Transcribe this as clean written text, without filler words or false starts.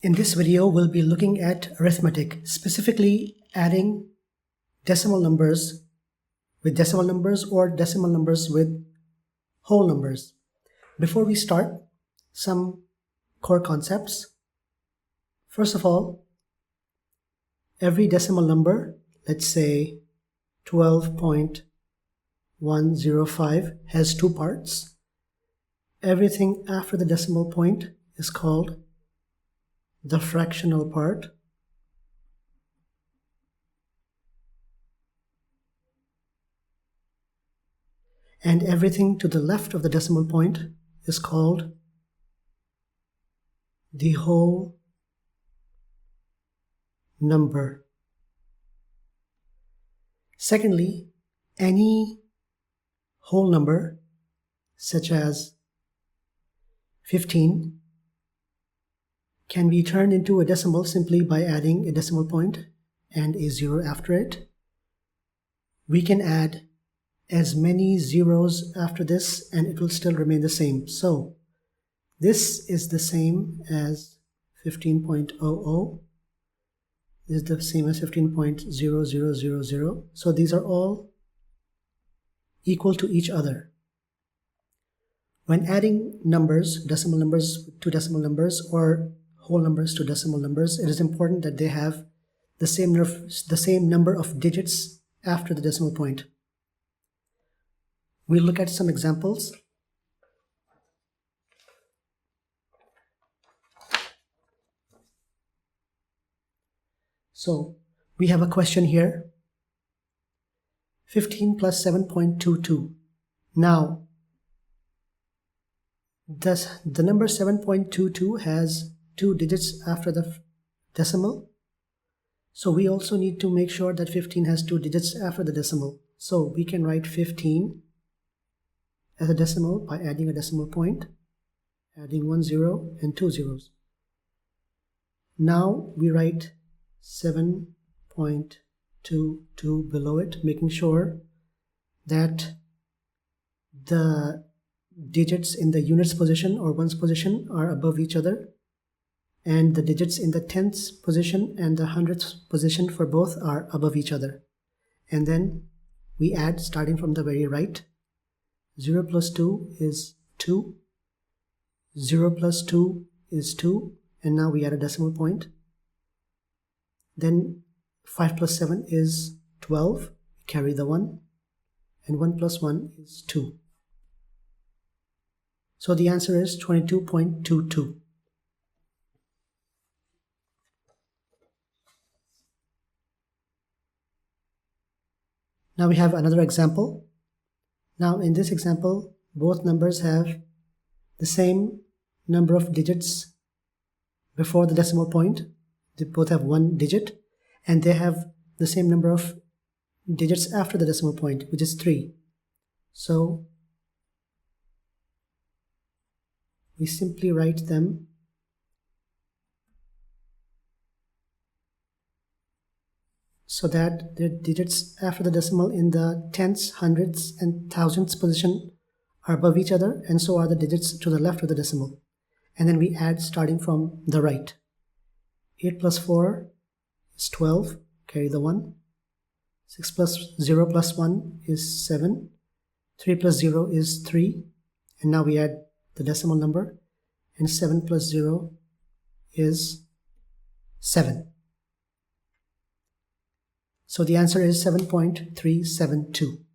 In this video, we'll be looking at arithmetic, specifically adding decimal numbers with decimal numbers or decimal numbers with whole numbers. Before we start, some core concepts. First of all, every decimal number, let's say 12.105, has two parts. Everything after the decimal point is called the fractional part, and everything to the left of the decimal point is called the whole number. Secondly, any whole number such as 15 can be turned into a decimal simply by adding a decimal point and a zero after it. We can add as many zeros after this and it will still remain the same. So this is the same as 15.00. This is the same as 15.0000. So these are all equal to each other. When adding numbers, decimal numbers to decimal numbers or whole numbers to decimal numbers, it is important that they have the same number of digits after the decimal point. We'll look at some examples. So we have a question here. 15 plus 7.22. Now, the number 7.22 has two digits after the decimal. So we also need to make sure that 15 has two digits after the decimal. So we can write 15 as a decimal by adding a decimal point, adding 1 0 and 2 zeros. Now we write 7.22 below it, making sure that the digits in the units position or ones position are above each other, and the digits in the tenths position and the hundredths position for both are above each other. And then we add starting from the very right. 0 plus 2 is 2. 0 plus 2 is 2. And now we add a decimal point. Then 5 plus 7 is 12. Carry the 1. And 1 plus 1 is 2. So the answer is 22.22. Now we have another example. Now in this example, both numbers have the same number of digits before the decimal point. They both have one digit, and they have the same number of digits after the decimal point, which is 3. So we simply write them so that the digits after the decimal in the tenths, hundredths, and thousandths position are above each other, and so are the digits to the left of the decimal. And then we add starting from the right. 8 plus 4 is 12, carry the 1. 6 plus 0 plus 1 is 7. 3 plus 0 is 3. And now we add the decimal number, and 7 plus 0 is 7. So the answer is 7.372.